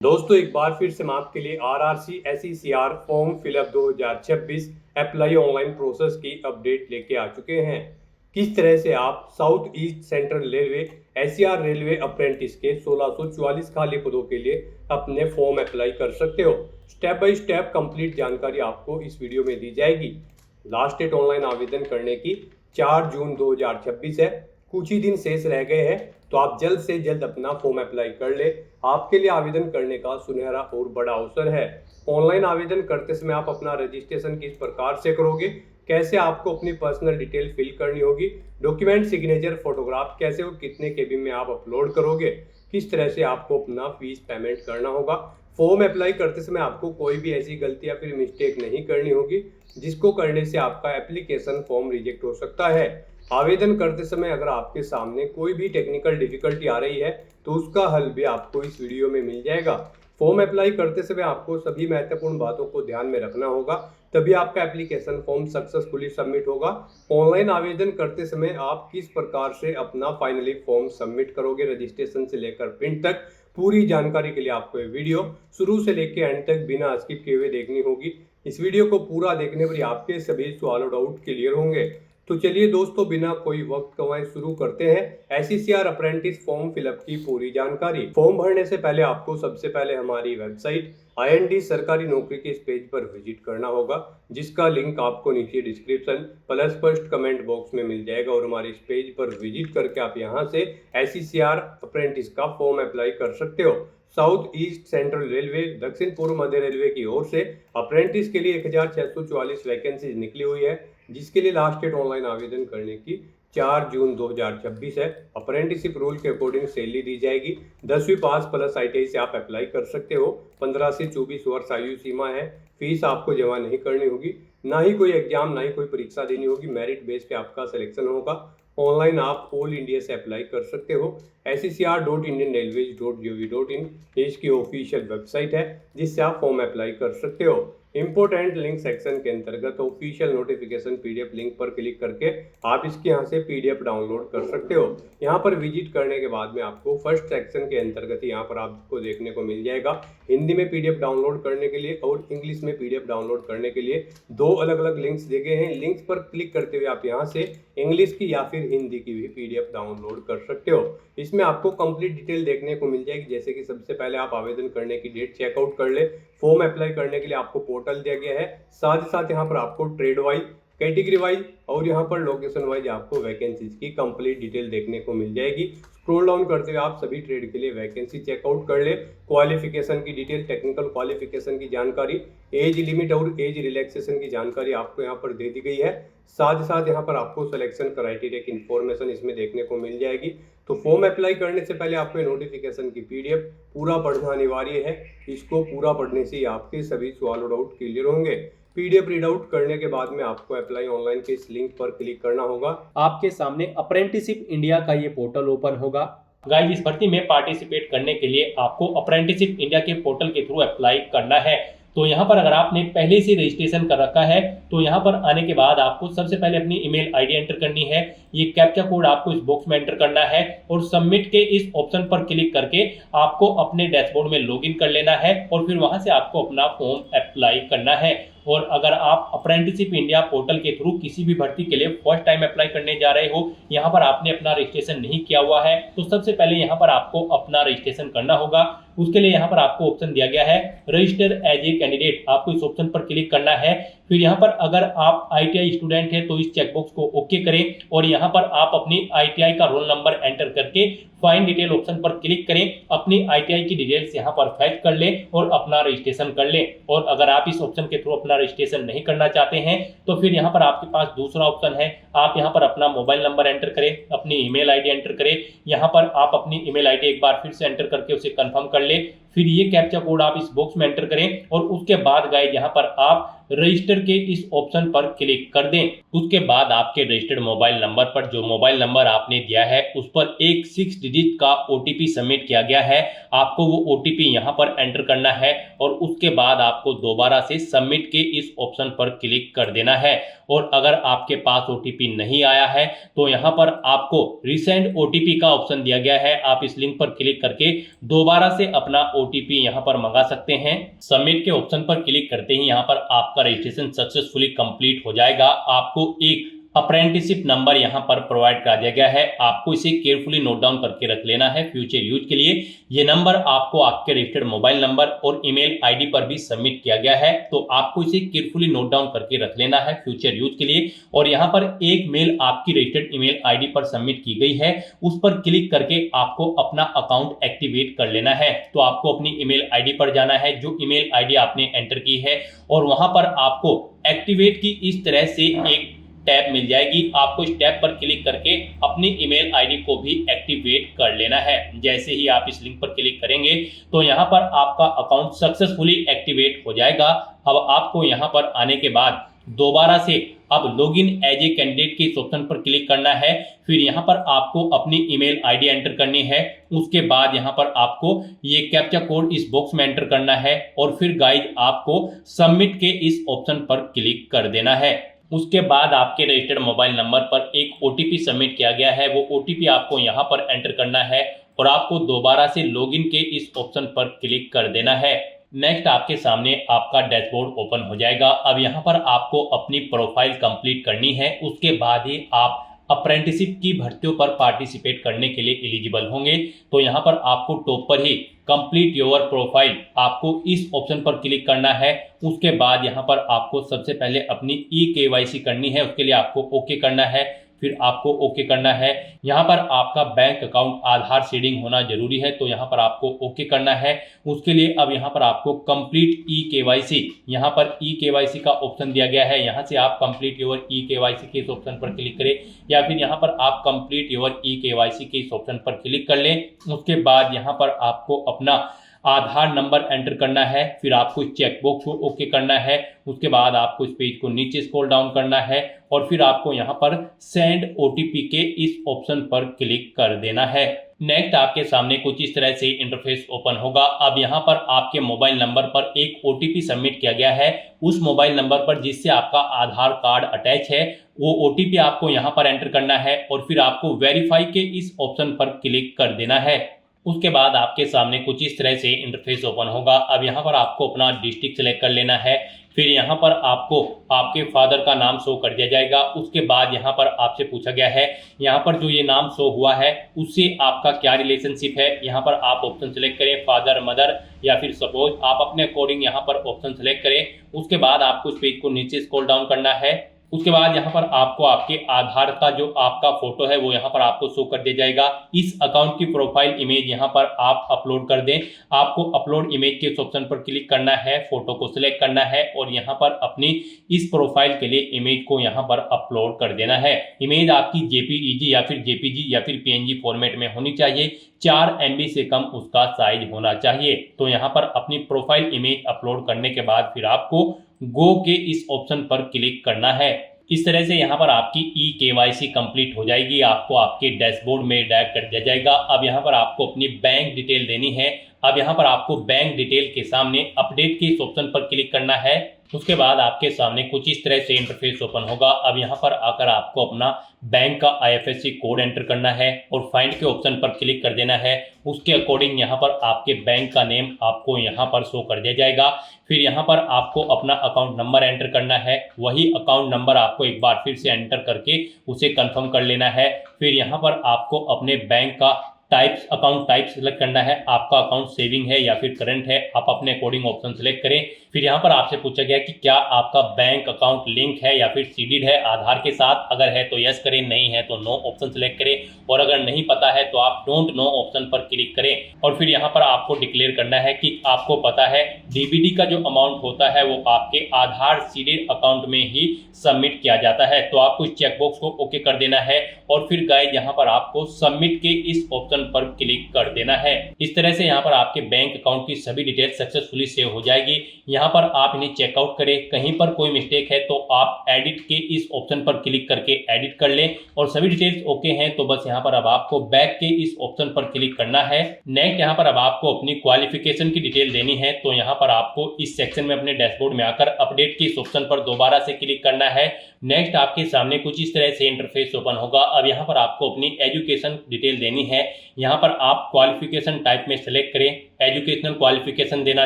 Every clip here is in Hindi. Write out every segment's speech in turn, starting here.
दोस्तों एक बार फिर से हम आपके लिए RRC SECR form fill up 2026 apply online process की अपडेट लेके आ चुके हैं। किस तरह से आप south east central railway SER railway apprentice के 1644 खाली पदों के लिए अपने फॉर्म अप्लाई कर सकते हो। स्टेप बाय स्टेप कंप्लीट जानकारी आपको इस वीडियो में दी जाएगी। लास्ट डेट ऑनलाइन आवेदन करने की 4 जून 2026 है। कुछ ही दिन शेष रह गए हैं, तो आप जल्द से जल्द अपना फॉर्म अप्लाई कर ले। आपके लिए आवेदन करने का सुनहरा और बड़ा अवसर है। ऑनलाइन आवेदन करते समय आप अपना रजिस्ट्रेशन किस प्रकार से करोगे, कैसे आपको अपनी पर्सनल डिटेल फिल करनी होगी, डॉक्यूमेंट सिग्नेचर फोटोग्राफ कैसे और कितने केबी में आप अपलोड करोगे, किस तरह से आपको अपना फीस पेमेंट करना होगा। फॉर्म अप्लाई करते समय आपको कोई भी ऐसी गलती या फिर मिस्टेक नहीं करनी होगी जिसको करने से आपका एप्लीकेशन फॉर्म रिजेक्ट हो सकता है। आवेदन करते समय अगर आपके सामने कोई भी टेक्निकल डिफिकल्टी आ रही है तो उसका हल भी आपको इस वीडियो में मिल जाएगा। फॉर्म अप्लाई करते समय आपको सभी महत्वपूर्ण बातों को ध्यान में रखना होगा, तभी आपका एप्लीकेशन फॉर्म सक्सेसफुली सबमिट होगा। ऑनलाइन आवेदन करते समय आप किस प्रकार से अपना फाइनली फॉर्म सबमिट करोगे, रजिस्ट्रेशन से लेकर प्रिंट तक, पूरी जानकारी के लिए आपको ये वीडियो शुरू से लेकर एंड तक बिना स्किप किए हुए देखनी होगी। इस वीडियो को पूरा देखने पर आपके सभी सवाल और डाउट क्लियर होंगे। तो चलिए दोस्तों, बिना कोई वक्त गंवाए शुरू करते हैं एसईसीआर अप्रेंटिस फॉर्म फिलअप की पूरी जानकारी। फॉर्म भरने से पहले आपको सबसे पहले हमारी वेबसाइट IND सरकारी नौकरी के इस पेज पर विजिट करना होगा, जिसका लिंक आपको नीचे description plus first comment box में मिल जाएगा। और हमारे इस पेज पर विजिट करके आप यहां से एसईसीआर अप्रेंटिस का फॉर्म अप्लाई कर सकते हो। साउथ ईस्ट सेंट्रल रेलवे दक्षिण पूर्व मध्य रेलवे की ओर से अप्रेंटिस के लिए 1644 वैकेंसीज निकली हुई है, जिसके लिए लास्ट डेट ऑनलाइन आवेदन करने की 4 जून 2026 है। अप्रेंटिसशिप रूल के अकॉर्डिंग सैलरी दी जाएगी। 10वीं पास प्लस ITI से आप अप्लाई कर सकते हो। 15 से 24 वर्ष आयु सीमा है। फीस आपको जमा नहीं करनी होगी, ना ही कोई एग्जाम, ना ही कोई परीक्षा देनी होगी। मेरिट बेस पे आपका सिलेक्शन होगा। ऑनलाइन आप ऑल इंडिया से अप्लाई कर सकते हो। SECR.indianrailways.gov.in इसकी ऑफिशियल वेबसाइट है, जिससे आप फॉर्म अप्लाई कर सकते हो। इंपोर्टेंट लिंक सेक्शन के अंतर्गत ऑफिशियल नोटिफिकेशन PDF लिंक पर क्लिक करके आप इसके यहाँ से PDF डाउनलोड कर सकते हो। यहाँ पर विजिट करने के बाद में आपको फर्स्ट सेक्शन के अंतर्गत यहाँ पर आपको देखने को मिल जाएगा हिंदी में PDF डाउनलोड करने के लिए और इंग्लिश में PDF डाउनलोड करने के लिए 2 अलग अलग लिंक्स दिए गए हैं। लिंक्स पर क्लिक करते हुए आप यहाँ से इंग्लिश की या फिर हिंदी की भी PDF डाउनलोड कर सकते हो। इसमें आपको कंप्लीट डिटेल देखने को मिल जाएगी, जैसे कि सबसे पहले आप आवेदन करने की डेट चेकआउट कर ले। फॉर्म अप्लाई करने के लिए आपको पोर्टल दिया गया है, साथ ही साथ यहाँ पर आपको ट्रेड वाइज, कैटेगरी वाइज और यहाँ पर लोकेशन वाइज आपको वैकेंसीज की कंप्लीट डिटेल देखने को मिल जाएगी। स्क्रॉल डाउन करते हुए आप सभी ट्रेड के लिए वैकेंसी चेकआउट कर ले। क्वालिफिकेशन की डिटेल, टेक्निकल क्वालिफिकेशन की जानकारी, एज लिमिट और एज रिलैक्सेशन की जानकारी आपको यहाँ पर दे दी गई है। साथ ही साथ यहाँ पर आपको सिलेक्शन क्राइटेरिया की इंफॉर्मेशन इसमें देखने को मिल जाएगी। तो फॉर्म अप्लाई करने से पहले आपको नोटिफिकेशन की PDF पूरा पढ़ना अनिवार्य है। इसको पूरा पढ़ने से आपके सभी सवाल और डाउट क्लियर होंगे। PDF रीड आउट करने के बाद में आपको अप्लाई ऑनलाइन के इस लिंक पर क्लिक करना होगा। आपके सामने अप्रेंटिसशिप इंडिया का ये पोर्टल ओपन होगा। गाइस, इस भर्ती में पार्टिसिपेट करने के लिए आपको अप्रेंटिसशिप इंडिया के पोर्टल के थ्रू अप्लाई करना है। तो यहाँ पर अगर आपने पहले से रजिस्ट्रेशन कर रखा है तो यहाँ पर आने के बाद आपको सबसे पहले अपनी ईमेल ID एंटर करनी है। ये कैप्चा कोड आपको इस बॉक्स में एंटर करना है और सबमिट के इस ऑप्शन पर क्लिक करके आपको अपने डैशबोर्ड में लॉगिन कर लेना है और फिर वहां से आपको अपना फॉर्म अप्लाई करना है। और अगर आप अप्रेंटिसशिप इंडिया पोर्टल के थ्रू किसी भी भर्ती के लिए फर्स्ट टाइम अप्लाई करने जा रहे हो, यहाँ पर आपने अपना रजिस्ट्रेशन नहीं किया हुआ है, तो सबसे पहले यहाँ पर आपको अपना रजिस्ट्रेशन करना होगा। उसके लिए यहाँ पर आपको ऑप्शन दिया गया है रजिस्टर एज ए कैंडिडेट, आपको इस ऑप्शन पर क्लिक करना है। फिर यहाँ पर अगर आप ITI स्टूडेंट है तो इस चेकबॉक्स को ओके करें और यहाँ पर आप अपनी ITI का रोल नंबर एंटर करके फाइंड डिटेल ऑप्शन पर क्लिक करें। अपनी ITI की डिटेल्स यहाँ पर फैच कर लें और अपना रजिस्ट्रेशन कर लें। और अगर आप इस ऑप्शन के थ्रू अपना रजिस्ट्रेशन नहीं करना चाहते हैं तो फिर यहाँ पर आपके पास दूसरा ऑप्शन है। आप यहाँ पर अपना मोबाइल नंबर एंटर करें, अपनी ईमेल ID एंटर करें। यहाँ पर आप अपनी ईमेल ID एक बार फिर से एंटर करके उसे कंफर्म कर ले। फिर ये कैप्चा कोड आप इस बॉक्स में एंटर करें और उसके बाद गाइस यहाँ पर आप रजिस्टर के इस ऑप्शन पर क्लिक कर दें। उसके बाद आपके रजिस्टर्ड मोबाइल नंबर पर, जो मोबाइल नंबर आपने दिया है उस पर एक 6 डिजिट का OTP सबमिट किया गया है। आपको वो OTP यहाँ पर एंटर करना है और उसके बाद आपको दोबारा से सबमिट के इस ऑप्शन पर क्लिक कर देना है। और अगर आपके पास OTP नहीं आया है तो यहाँ पर आपको रिसेंड OTP का ऑप्शन दिया गया है। आप इस लिंक पर क्लिक करके दोबारा से अपना OTP यहाँ पर मंगा सकते हैं। सबमिट के ऑप्शन पर क्लिक करते ही यहाँ पर आपका रजिस्ट्रेशन सक्सेसफुली कंप्लीट हो जाएगा। आपको एक अप्रेंटिसशिप नंबर यहाँ पर प्रोवाइड करा दिया गया है, आपको इसे केयरफुली नोट डाउन करके रख लेना है फ्यूचर यूज के लिए। ये नंबर आपको आपके रजिस्टर्ड मोबाइल नंबर और ईमेल आईडी पर भी सबमिट किया गया है, तो आपको इसे केयरफुली नोट डाउन करके रख लेना है फ्यूचर यूज के लिए। और यहाँ पर एक मेल आपकी रजिस्टर्ड ईमेल आईडी पर सबमिट की गई है, उस पर क्लिक करके आपको अपना अकाउंट एक्टिवेट कर लेना है। तो आपको अपनी ईमेल आईडी पर जाना है, जो ईमेल आईडी आपने एंटर की है, और वहां पर आपको एक्टिवेट की इस तरह से एक टैब मिल जाएगी। आपको इस टैब पर क्लिक करके अपनी ईमेल आईडी को भी एक्टिवेट कर लेना है। जैसे ही आप इस लिंक पर क्लिक करेंगे तो यहाँ पर आपका अकाउंट सक्सेसफुली एक्टिवेट हो जाएगा। अब आपको यहाँ पर आने के बाद दोबारा से अब लॉगिन एज ए कैंडिडेट के इस ऑप्शन पर क्लिक करना है। फिर यहाँ पर आपको अपनी ईमेल आईडी एंटर करनी है। उसके बाद यहाँ पर आपको ये कैप्चा कोड इस बॉक्स में एंटर करना है, और फिर गाइज आपको सबमिट के इस ऑप्शन पर क्लिक कर देना है। उसके बाद आपके रजिस्टर्ड मोबाइल नंबर पर एक OTP सबमिट किया गया है, वो OTP आपको यहाँ पर एंटर करना है, और आपको दोबारा से लॉगिन के इस ऑप्शन पर क्लिक कर देना है। नेक्स्ट आपके सामने आपका डैशबोर्ड ओपन हो जाएगा। अब यहाँ पर आपको अपनी प्रोफाइल कंप्लीट करनी है, उसके बाद ही आप अप्रेंटिसशिप की भर्तियों पर पार्टिसिपेट करने के लिए एलिजिबल होंगे। तो यहाँ पर आपको टॉप पर ही कंप्लीट योर प्रोफाइल, आपको इस ऑप्शन पर क्लिक करना है। उसके बाद यहाँ पर आपको सबसे पहले अपनी eKYC करनी है, उसके लिए आपको ओके करना है। फिर आपको ओके करना है। यहाँ पर आपका बैंक अकाउंट आधार सीडिंग होना जरूरी है, तो यहाँ पर आपको ओके करना है। उसके लिए अब यहाँ पर आपको कंप्लीट eKYC, यहाँ पर eKYC का ऑप्शन दिया गया है, यहाँ से आप कंप्लीट योर eKYC के इस ऑप्शन पर क्लिक करें, या फिर यहाँ पर आप कंप्लीट योर eKYC के इस ऑप्शन पर क्लिक कर लें। उसके बाद यहाँ पर आपको अपना आधार नंबर एंटर करना है। फिर आपको इस चेकबॉक्स को ओके करना है। उसके बाद आपको इस पेज को नीचे स्क्रॉल डाउन करना है, और फिर आपको यहाँ पर सेंड OTP के इस ऑप्शन पर क्लिक कर देना है। नेक्स्ट आपके सामने कुछ इस तरह से इंटरफेस ओपन होगा। अब यहाँ पर आपके मोबाइल नंबर पर एक OTP सबमिट किया गया है। उस मोबाइल नंबर पर जिससे आपका आधार कार्ड अटैच है, वो OTP आपको यहाँ पर एंटर करना है, और फिर आपको वेरीफाई के इस ऑप्शन पर क्लिक कर देना है। उसके बाद आपके सामने कुछ इस तरह से इंटरफेस ओपन होगा। अब यहाँ पर आपको अपना डिस्ट्रिक्ट सेलेक्ट कर लेना है। फिर यहाँ पर आपको आपके फादर का नाम शो कर दिया जाएगा। उसके बाद यहाँ पर आपसे पूछा गया है, यहाँ पर जो ये नाम शो हुआ है उससे आपका क्या रिलेशनशिप है। यहाँ पर आप ऑप्शन सेलेक्ट करें, फादर, मदर, या फिर सपोज आप अपने अकॉर्डिंग यहाँ पर ऑप्शन सेलेक्ट करें। उसके बाद आपको इस पेज को नीचे स्क्रॉल डाउन करना है। उसके बाद यहाँ पर आपको आपके आधार का जो आपका फोटो है वो यहाँ पर आपको शो कर दिया जाएगा। इस अकाउंट की प्रोफाइल इमेज यहाँ पर आप अपलोड कर दें। आपको अपलोड इमेज के ऑप्शन पर क्लिक करना है, फोटो को सिलेक्ट करना है, और यहाँ पर अपनी इस प्रोफाइल के लिए इमेज को यहाँ पर अपलोड कर देना है। इमेज आपकी JPEG या फिर JPG या फिर PNG फॉर्मेट में होनी चाहिए। 4 MB से कम उसका साइज होना चाहिए। तो यहाँ पर अपनी प्रोफाइल इमेज अपलोड करने के बाद फिर आपको गो के इस ऑप्शन पर क्लिक करना है। इस तरह से यहाँ पर आपकी eKYC कंप्लीट हो जाएगी। आपको आपके डैशबोर्ड में डायरेक्ट कर दिया जाएगा। अब यहाँ पर आपको अपनी बैंक डिटेल देनी है। अब यहाँ पर आपको बैंक डिटेल के सामने अपडेट के इस ऑप्शन पर क्लिक करना है। उसके बाद आपके सामने कुछ इस तरह से इंटरफेस ओपन होगा। अब यहाँ पर आकर आपको अपना बैंक का IFSC कोड एंटर करना है और फाइंड के ऑप्शन पर क्लिक कर देना है। उसके अकॉर्डिंग यहाँ पर आपके बैंक का नेम आपको यहाँ पर शो कर दिया जाएगा। फिर यहाँ पर आपको अपना अकाउंट नंबर एंटर करना है। वही अकाउंट नंबर आपको एक बार फिर से एंटर करके उसे कंफर्म कर लेना है। फिर यहाँ पर आपको अपने बैंक का अकाउंट टाइप सेलेक्ट करना है। आपका अकाउंट सेविंग है या फिर करंट है, आप अपने अकॉर्डिंग ऑप्शन सेलेक्ट करें। फिर यहाँ पर आपसे पूछा गया कि क्या आपका बैंक अकाउंट लिंक है या फिर सीडेड है आधार के साथ। अगर है तो यस करें, नहीं है तो नो ऑप्शन सेलेक्ट करें, और अगर नहीं पता है तो आप डोंट नो ऑप्शन पर क्लिक करें। और फिर यहाँ पर आपको डिक्लेयर करना है कि आपको पता है DBD का जो अमाउंट होता है वो आपके आधार सीडेड अकाउंट में ही सबमिट किया जाता है। तो आपको इस चेकबॉक्स को ओके कर देना है, और फिर गाइस यहाँ पर आपको सबमिट के इस ऑप्शन पर क्लिक कर देना है। इस तरह से यहाँ पर आपके बैंक अकाउंट की सभी डिटेल सक्सेसफुली सेव हो जाएगी। यहाँ पर आप इन्हें चेकआउट करें। कहीं पर कोई मिस्टेक है तो आप एडिट के इस ऑप्शन पर क्लिक करके एडिट कर लें, और सभी डिटेल्स ओके हैं तो बस यहाँ पर अब आपको बैक के इस ऑप्शन पर क्लिक करना है। नेक्स्ट यहाँ पर अब आपको अपनी क्वालिफिकेशन की डिटेल देनी है। तो यहाँ पर आपको इस सेक्शन में अपने डैशबोर्ड में आकर अपडेट के इस ऑप्शन पर दोबारा से क्लिक करना है। नेक्स्ट आपके सामने कुछ इस तरह से इंटरफेस ओपन होगा। अब यहाँ पर आपको अपनी एजुकेशन डिटेल देनी है। यहाँ पर आप क्वालिफिकेशन टाइप में सेलेक्ट करें, एजुकेशनल क्वालिफिकेशन देना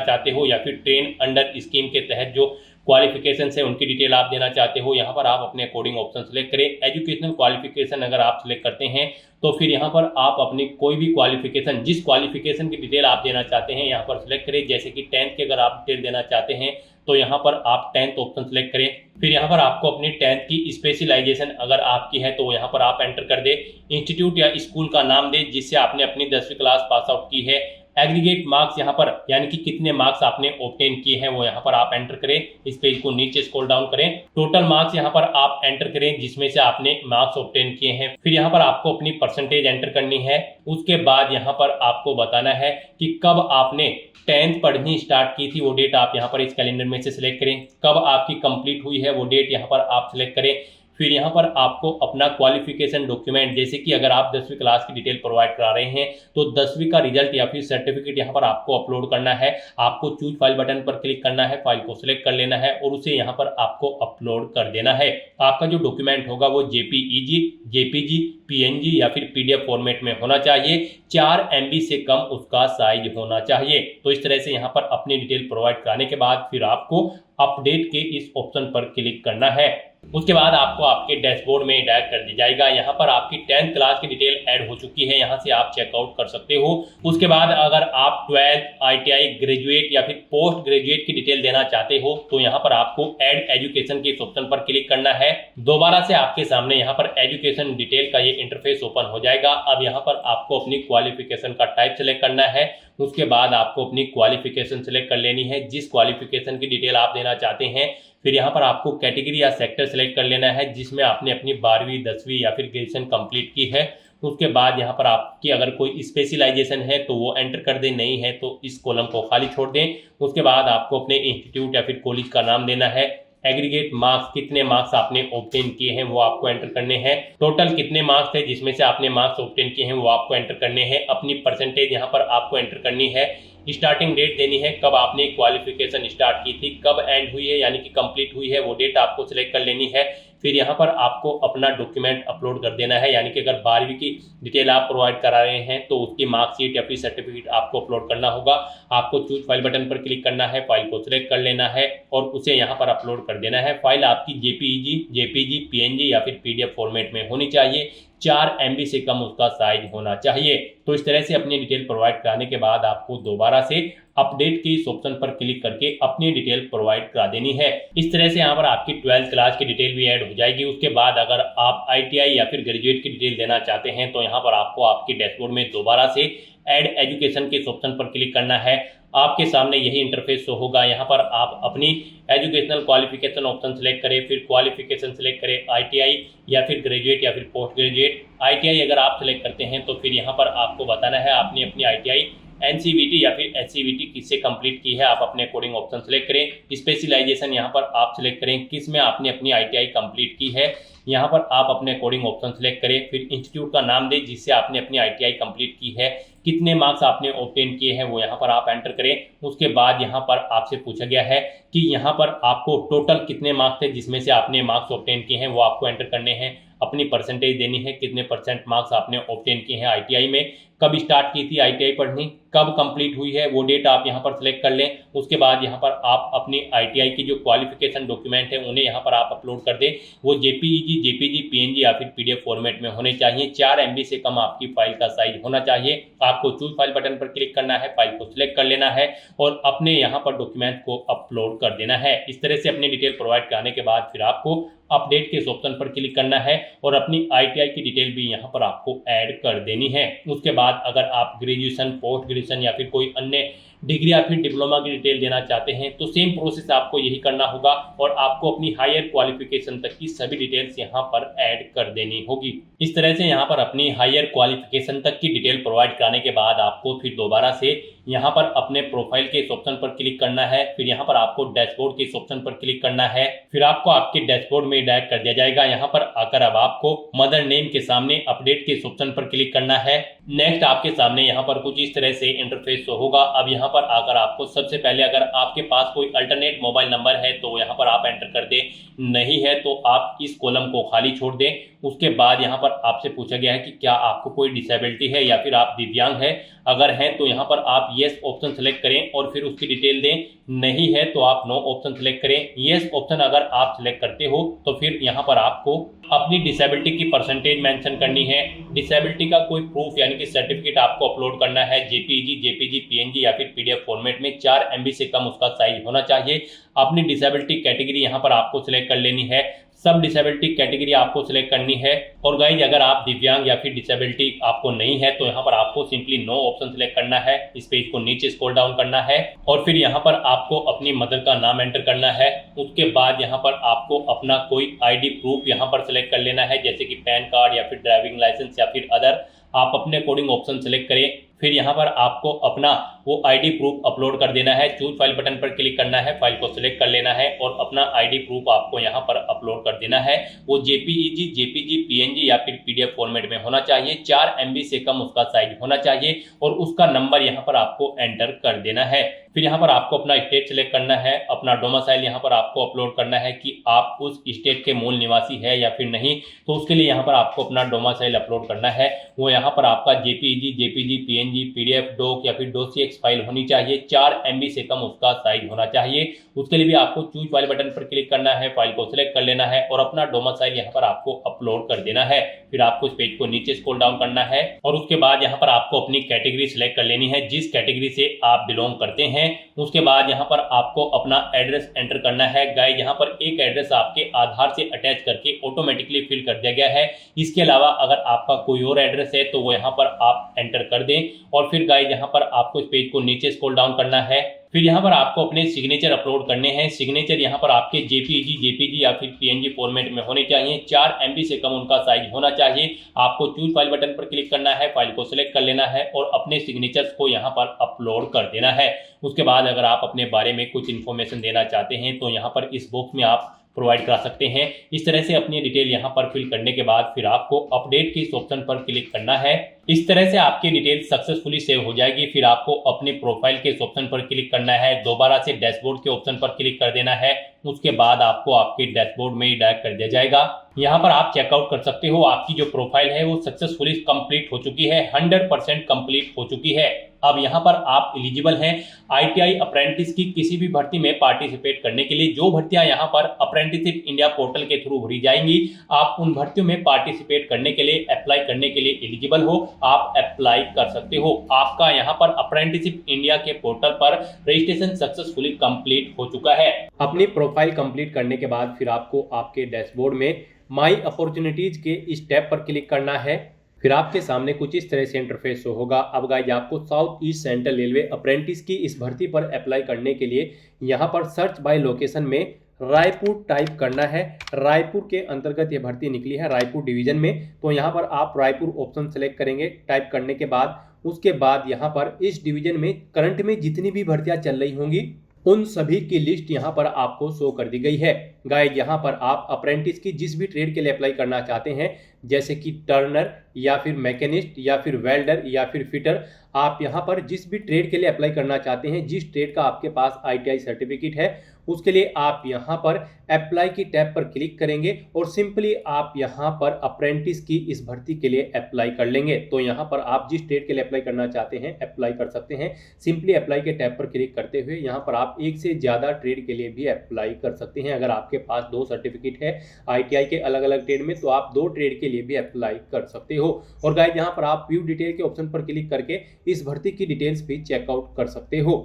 चाहते हो या फिर ट्रेन अंडर स्कीम के तहत जो क्वालिफिकेशन है उनकी डिटेल आप देना चाहते हो, यहाँ पर आप अपने अकॉर्डिंग ऑप्शन सेलेक्ट करें। एजुकेशनल क्वालिफिकेशन अगर आप सेलेक्ट करते हैं तो फिर यहाँ पर आप अपनी कोई भी क्वालिफिकेशन, जिस क्वालिफिकेशन की डिटेल आप देना चाहते हैं यहाँ पर सेलेक्ट करें। जैसे कि 10th की अगर आप डिटेल देना चाहते हैं तो यहाँ पर आप 10th ऑप्शन सेलेक्ट करें। फिर यहाँ पर आपको अपनी 10th की स्पेशलाइजेशन अगर आपकी है तो यहाँ पर आप एंटर कर दे। इंस्टीट्यूट या स्कूल का नाम दे जिससे आपने अपनी 10वीं क्लास पास आउट की है। एग्रीगेट मार्क्स यहाँ पर यानी कि कितने मार्क्स आपने ऑब्टेन किए हैं वो यहाँ पर आप एंटर करें। इस पेज को नीचे स्क्रॉल डाउन करें, टोटल मार्क्स यहाँ पर आप एंटर करें जिसमें से आपने मार्क्स ऑब्टेन किए हैं। फिर यहाँ पर आपको अपनी परसेंटेज एंटर करनी है। उसके बाद यहाँ पर आपको बताना है कि कब आपने 10th पढ़नी स्टार्ट की थी, वो डेट आप यहाँ पर इस कैलेंडर में से सिलेक्ट करें। कब आपकी कंप्लीट हुई है वो डेट यहाँ पर आप सिलेक्ट करें। फिर यहाँ पर आपको अपना क्वालिफिकेशन डॉक्यूमेंट, जैसे कि अगर आप 10वीं क्लास की डिटेल प्रोवाइड करा रहे हैं तो 10वीं का रिजल्ट या फिर सर्टिफिकेट यहाँ पर आपको अपलोड करना है। आपको चूज फाइल बटन पर क्लिक करना है, फाइल को सिलेक्ट कर लेना है और उसे यहाँ पर आपको अपलोड कर देना है। आपका जो डॉक्यूमेंट होगा वो JPEG, JPG, PNG या फिर PDF फॉर्मेट में होना चाहिए। 4 MB से कम उसका साइज होना चाहिए। तो इस तरह से यहाँ पर अपनी डिटेल प्रोवाइड कराने के बाद फिर आपको अपडेट के इस ऑप्शन पर क्लिक करना है। उसके बाद आपको आपके डैशबोर्ड में डायरेक्ट कर दी जाएगा। यहाँ पर आपकी 10th क्लास की डिटेल ऐड हो चुकी है, यहाँ से आप चेकआउट कर सकते हो। उसके बाद अगर आप 12th, ITI, ग्रेजुएट या फिर पोस्ट ग्रेजुएट की डिटेल देना चाहते हो तो यहाँ पर आपको ऐड एजुकेशन के इस ऑप्शन पर क्लिक करना है। दोबारा से आपके सामने यहाँ पर एजुकेशन डिटेल का ये इंटरफेस ओपन हो जाएगा। अब यहाँ पर आपको अपनी क्वालिफिकेशन का टाइप सेलेक्ट करना है। उसके बाद आपको अपनी क्वालिफिकेशन सेलेक्ट कर लेनी है, जिस क्वालिफिकेशन की डिटेल आप देना चाहते हैं। फिर यहाँ पर आपको कैटेगरी या सेक्टर सेलेक्ट कर लेना है जिसमें आपने अपनी 12वीं, 10वीं या फिर ग्रेजुएशन कंप्लीट की है। उसके बाद यहाँ पर आपकी अगर कोई स्पेशलाइजेशन है तो वो एंटर कर दें, नहीं है तो इस कॉलम को खाली छोड़ दें। उसके बाद आपको अपने इंस्टीट्यूट या फिर कॉलेज का नाम देना है। एग्रीगेट मार्क्स, कितने मार्क्स आपने ऑब्टेन किए हैं वो आपको एंटर करने हैं। टोटल कितने मार्क्स थे जिसमें से आपने मार्क्स ऑब्टेन किए हैं वो आपको एंटर करने हैं। अपनी परसेंटेज यहाँ पर आपको एंटर करनी है। स्टार्टिंग डेट देनी है, कब आपने क्वालिफिकेशन स्टार्ट की थी, कब एंड हुई है यानी कि कंप्लीट हुई है वो डेट आपको सिलेक्ट कर लेनी है। फिर यहाँ पर आपको अपना डॉक्यूमेंट अपलोड कर देना है, यानी कि अगर 12वीं की डिटेल आप प्रोवाइड करा रहे हैं तो उसकी मार्कशीट या फिर सर्टिफिकेट आपको अपलोड करना होगा। आपको चूज फाइल बटन पर क्लिक करना है, फाइल को सिलेक्ट कर लेना है और उसे यहाँ पर अपलोड कर देना है। फाइल आपकी JPEG, JPG, PNG या फिर PDF फॉर्मेट में होनी चाहिए। 4 MB से कम उसका साइज होना चाहिए। तो इस तरह से अपनी डिटेल प्रोवाइड कराने के बाद आपको दोबारा से अपडेट के इस ऑप्शन पर क्लिक करके अपनी डिटेल प्रोवाइड करा देनी है। इस तरह से यहाँ पर आपकी 12th क्लास की डिटेल भी ऐड हो जाएगी। उसके बाद अगर आप ITI या फिर ग्रेजुएट की डिटेल देना चाहते हैं तो यहाँ पर आपको आपके डैशबोर्ड में दोबारा से ऐड एजुकेशन के इस ऑप्शन पर क्लिक करना है। आपके सामने यही इंटरफेस शो होगा। यहाँ पर आप अपनी एजुकेशनल क्वालिफिकेशन ऑप्शन सेलेक्ट करें, फिर क्वालिफिकेशन सेलेक्ट करें, ITI या फिर ग्रेजुएट या फिर पोस्ट ग्रेजुएट। ITI अगर आप सेलेक्ट करते हैं तो फिर यहाँ पर आपको बताना है आपने अपनी ITI NCVT या फिर SCVT किससे कंप्लीट की है, आप अपने अकॉर्डिंग ऑप्शन सेलेक्ट करें। स्पेशलाइजेशन यहाँ पर आप सेलेक्ट करें किस में आपने अपनी ITI कंप्लीट की है, यहाँ पर आप अपने अकॉर्डिंग ऑप्शन सेलेक्ट करें। फिर इंस्टीट्यूट का नाम दें जिससे आपने अपनी ITI कंप्लीट की है, कितने मार्क्स आपने ऑब्टेन किए हैं वो यहाँ पर आप एंटर करें। उसके बाद यहाँ पर आपसे पूछा गया है कि यहाँ पर आपको टोटल कितने मार्क्स थे जिसमें से आपने मार्क्स ऑब्टेन किए हैं वो आपको एंटर करने हैं। अपनी परसेंटेज देनी है, कितने % मार्क्स आपने ऑब्टेन किए हैं ITI में, कब स्टार्ट की थी ITI पढ़नी, कब कंप्लीट हुई है वो डेट आप यहाँ पर सिलेक्ट कर लें। उसके बाद यहाँ पर आप अपनी ITI की जो क्वालिफिकेशन डॉक्यूमेंट है उन्हें यहाँ पर आप अपलोड कर दें। वो JPEG, JPG, PNG या फिर PDF फॉर्मेट में होने चाहिए। 4 MB से कम आपकी फाइल का साइज होना चाहिए। आपको चूज फाइल बटन पर क्लिक करना है, फाइल को सिलेक्ट कर लेना है और अपने यहाँ पर डॉक्यूमेंट को अपलोड कर देना है। इस तरह से अपनी डिटेल प्रोवाइड कराने के बाद फिर आपको अपडेट के इस ऑप्शन पर क्लिक करना है और अपनी ITI की डिटेल भी यहाँ पर आपको ऐड कर देनी है। उसके बाद अगर आप ग्रेजुएशन, पोस्ट ग्रेजुएशन या फिर कोई अन्य डिग्री या फिर डिप्लोमा की डिटेल देना चाहते हैं तो सेम प्रोसेस आपको यही करना होगा और आपको अपनी हायर क्वालिफिकेशन तक की सभी डिटेल्स यहाँ पर ऐड कर देनी होगी। इस तरह से यहाँ पर अपनी हायर क्वालिफिकेशन तक की डिटेल प्रोवाइड कराने के बाद आपको फिर दोबारा से यहाँ पर अपने प्रोफाइल के इस ऑप्शन पर क्लिक करना है। फिर यहाँ पर आपको डैशबोर्ड के इस ऑप्शन पर क्लिक करना है। फिर आपको आपके डैशबोर्ड में डायरेक्ट कर दिया जाएगा। यहाँ पर आकर अब आपको मदर नेम के सामने अपडेट के इस ऑप्शन पर क्लिक करना है। नेक्स्ट आपके सामने यहाँ पर कुछ इस तरह से इंटरफेस शो होगा। अब यहाँ पर आकर आपको सबसे पहले अगर आपके पास कोई अल्टरनेट मोबाइल नंबर है तो यहाँ पर आप एंटर कर दें, नहीं है तो आप इस कॉलम को खाली छोड़ दें। उसके बाद यहाँ पर आपसे पूछा गया है कि क्या आपको कोई डिसेबिलिटी है या फिर आप दिव्यांग है। अगर हैं तो यहाँ पर आप येस ऑप्शन सेलेक्ट करें और फिर उसकी डिटेल दें, नहीं है तो आप नो ऑप्शन सेलेक्ट करें। येस ऑप्शन अगर आप सेलेक्ट करते हो तो फिर यहाँ पर आपको अपनी डिसेबिलिटी की परसेंटेज मेंशन करनी है। डिसेबिलिटी का कोई प्रूफ यानी कि सर्टिफिकेट आपको अपलोड करना है, जेपीजी, पीएनजी या फिर पीडीएफ फॉर्मेट में। 4 MB से कम उसका साइज होना चाहिए। अपनी डिसेबिलिटी कैटेगरी यहाँ पर आपको सिलेक्ट कर लेनी है, सब डिसेबिलिटी कैटेगरी आपको सिलेक्ट करनी है। और गाइज अगर आप दिव्यांग या फिर डिसेबिलिटी आपको नहीं है तो यहाँ पर आपको सिंपली नो ऑप्शन सिलेक्ट करना है। इस पेज को नीचे स्क्रॉल डाउन करना है और फिर यहाँ पर आपको अपनी मदर का नाम एंटर करना है। उसके बाद यहाँ पर आपको अपना कोई आईडी प्रूफ यहाँ पर सिलेक्ट कर लेना है, जैसे कि पैन कार्ड या फिर ड्राइविंग लाइसेंस या फिर अदर। आप अपने अकॉर्डिंग ऑप्शन सेलेक्ट करें। फिर यहाँ पर आपको अपना वो आईडी प्रूफ अपलोड कर देना है। चूज फाइल बटन पर क्लिक करना है, फाइल को सिलेक्ट कर लेना है और अपना आईडी प्रूफ आपको यहाँ पर अपलोड कर देना है। वो जेपीजी, पीएनजी या फिर पीडीएफ फॉर्मेट में होना चाहिए। 4 MB से कम उसका साइज होना चाहिए और उसका नंबर यहाँ पर आपको एंटर कर देना है। फिर यहाँ पर आपको अपना स्टेट सिलेक्ट करना है, अपना डोमिसाइल यहाँ पर आपको अपलोड करना है कि आप उस स्टेट के मूल निवासी है या फिर नहीं। तो उसके लिए यहाँ पर आपको अपना डोमिसाइल अपलोड करना है। वो यहाँ पर आपका जेपीजी, पीएनजी, पीडीएफ, डॉक या फिर डॉक्स फाइल होनी चाहिए। 4 MB से कम उसका साइज होना चाहिए। उसके लिए भी आपको चूज फाइल बटन पर क्लिक करना है, फाइल को सिलेक्ट कर लेना है और अपना डोमिसाइल यहाँ पर आपको अपलोड कर देना है। फिर आपको इस पेज को नीचे स्क्रॉल डाउन करना है और उसके बाद यहाँ पर आपको अपनी कैटेगरी सिलेक्ट कर लेनी है, जिस कैटेगरी से आप बिलोंग करते हैं। उसके बाद यहाँ पर आपको अपना एड्रेस एंटर करना है। गाइस यहाँ पर एक एड्रेस आपके आधार से अटैच करके ऑटोमेटिकली फिल कर दिया गया है। इसके अलावा अगर आपका कोई और एड्रेस है तो वो यहाँ पर आप एंटर कर दें और फिर गाइस यहाँ पर आपको इस पेज को नीचे स्क्रॉल डाउन करना है। फिर यहाँ पर आपको अपने सिग्नेचर अपलोड करने हैं। सिग्नेचर यहाँ पर आपके जेपीजी या फिर पीएनजी फॉर्मेट में होने चाहिए। 4 MB से कम उनका साइज होना चाहिए। आपको चूज फाइल बटन पर क्लिक करना है, फाइल को सिलेक्ट कर लेना है और अपने सिग्नेचर्स को यहाँ पर अपलोड कर देना है। उसके बाद अगर आप अपने बारे में कुछ इन्फॉर्मेशन देना चाहते हैं तो यहाँ पर इस बॉक्स में आप प्रोवाइड करा सकते हैं। इस तरह से अपनी डिटेल यहाँ पर फिल करने के बाद फिर आपको अपडेट के इस ऑप्शन पर क्लिक करना है। इस तरह से आपकी डिटेल सक्सेसफुली सेव हो जाएगी। फिर आपको अपने प्रोफाइल के इस ऑप्शन पर क्लिक करना है, दोबारा से डैशबोर्ड के ऑप्शन पर क्लिक कर देना है। उसके बाद आपको आपके डैशबोर्ड में ही डायरेक्ट कर दिया जाएगा। यहाँ पर आप चेकआउट कर सकते हो, आपकी जो प्रोफाइल है वो सक्सेसफुली कंप्लीट हो चुकी है, 100% कंप्लीट हो चुकी है। अब यहाँ पर आप एलिजिबल हैं ITI अप्रेंटिस की किसी भी भर्ती में पार्टिसिपेट करने के लिए। जो भर्तियां यहाँ पर अप्रेंटिसिप इंडिया पोर्टल के थ्रू भरी जाएंगी, आप उन भर्तियों में पार्टिसिपेट करने के लिए, अप्लाई करने के लिए एलिजिबल हो, आप अप्लाई कर सकते हो। आपका यहाँ पर अप्रेंटिसिप इंडिया के पोर्टल पर रजिस्ट्रेशन सक्सेसफुली कंप्लीट हो चुका है। अपनी प्रोफाइल कंप्लीट करने के बाद फिर आपको आपके डैशबोर्ड में माई अपॉर्चुनिटीज के इस टैब पर क्लिक करना है। फिर आपके सामने कुछ इस तरह से इंटरफेस शो होगा। अब गाइस आपको south east central railway apprentice की इस भर्ती पर अप्लाई करने के लिए यहाँ पर सर्च बाय लोकेशन में रायपुर टाइप करना है। रायपुर के अंतर्गत ये भर्ती निकली है, रायपुर डिवीजन में। तो यहाँ पर आप रायपुर ऑप्शन सेलेक्ट करेंगे। टाइप करने के बाद उसके बाद यहाँ पर इस डिवीजन में करंट में जितनी भी भर्तियां चल रही होंगी उन सभी की लिस्ट यहाँ पर आपको शो कर दी गई है। गाइस यहाँ पर आप अप्रेंटिस की जिस भी ट्रेड के लिए अप्लाई करना चाहते हैं, जैसे कि टर्नर या फिर मैकेनिस्ट या फिर वेल्डर या फिर फिटर, आप यहाँ पर जिस भी ट्रेड के लिए अप्लाई करना चाहते हैं, जिस ट्रेड का आपके पास ITI सर्टिफिकेट है, उसके लिए आप यहाँ पर अप्लाई की टैब पर क्लिक करेंगे और सिंपली आप यहाँ पर अप्रेंटिस की इस भर्ती के लिए अप्लाई कर लेंगे। तो यहाँ पर आप जिस ट्रेड के लिए अप्लाई करना चाहते हैं अप्लाई कर सकते हैं। सिंपली अप्लाई के टैब पर क्लिक करते हुए यहाँ पर आप एक से ज़्यादा ट्रेड के लिए भी अप्लाई कर सकते हैं। अगर आपके पास 2 सर्टिफिकेट है ITI के अलग अलग ट्रेड में, तो आप 2 ट्रेड के लिए भी अप्लाई कर सकते हो। और गाइस यहाँ पर आप व्यू डिटेल के ऑप्शन पर क्लिक करके इस भर्ती की डिटेल्स भी चेकआउट कर सकते हो।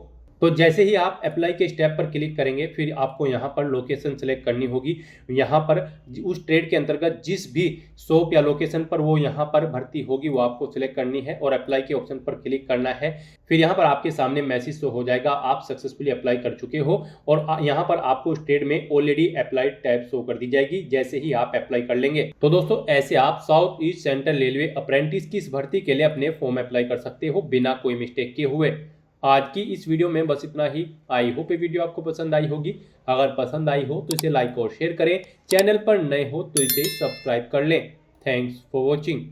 तो जैसे ही आप अप्लाई के स्टेप पर क्लिक करेंगे, फिर आपको यहाँ पर लोकेशन सेलेक्ट करनी होगी। यहाँ पर उस ट्रेड के अंतर्गत जिस भी शॉप या लोकेशन पर वो यहाँ पर भर्ती होगी वो आपको सिलेक्ट करनी है और अप्लाई के ऑप्शन पर क्लिक करना है। फिर यहाँ पर आपके सामने मैसेज शो हो जाएगा, आप सक्सेसफुली अप्लाई कर चुके हो और यहाँ पर आपको उस ट्रेड में ऑलरेडी अप्लाइड टैब शो कर दी जाएगी जैसे ही आप अप्लाई कर लेंगे। तो दोस्तों ऐसे आप south east central railway apprentice की इस भर्ती के लिए अपने फॉर्म अप्लाई कर सकते हो बिना कोई मिस्टेक किए हुए। आज की इस वीडियो में बस इतना ही। आई होप ये वीडियो आपको पसंद आई होगी। अगर पसंद आई हो तो इसे लाइक और शेयर करें। चैनल पर नए हो तो इसे सब्सक्राइब कर लें। Thanks for watching.